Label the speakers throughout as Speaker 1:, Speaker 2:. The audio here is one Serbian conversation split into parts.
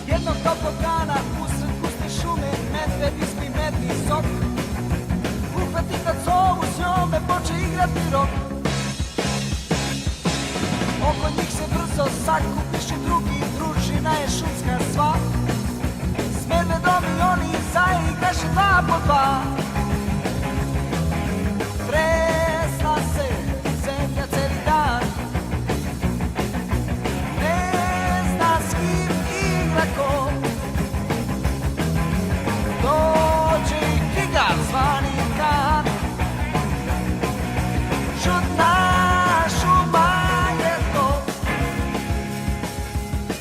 Speaker 1: Jednog toplog dana usred puste šume medved ispi medni sok. Uhvati tacovu, s njome poče igrati rok. Oko njih se brzo sakupišu drugi, družina je šumska sva. S medvedom i oni zaigraše dva po dva. Tresla se zemlja celi dan, ne zna s kim igra ko. Dođe i tigar zvani Kan, čudna šuma je to.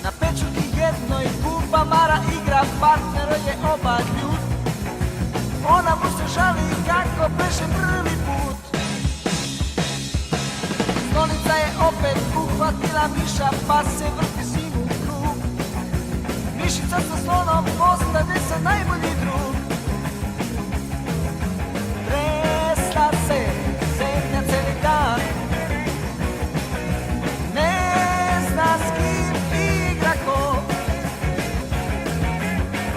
Speaker 1: Na pečuti jednoj buba Mara igra, partner je oba ljud. Ona mu se žali kako beše prvi put. Snonica je opet uhvatila miša, pa se vrti s njim u krug. Mišica sa slonom postade se najbolji drug. Tresla se zemlja celi dan, ne zna s kim igra ko.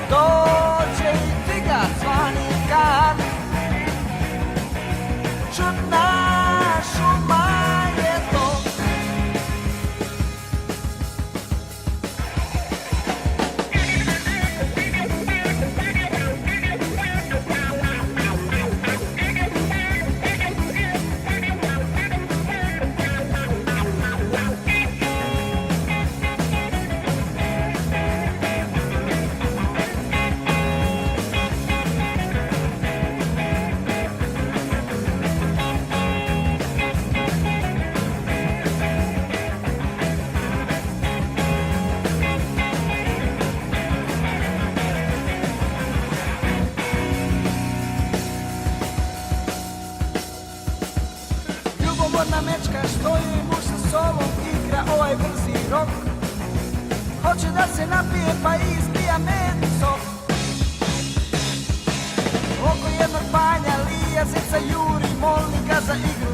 Speaker 1: Dođe i tigar zvani Kan, čudna šuma je to. Ljubomorna mečka što je muž sa sobom igra ovaj brzi rok. Hoće da se napije pa izbija medni sok. Oko jednog banja lija zeca juri, moli ga za igru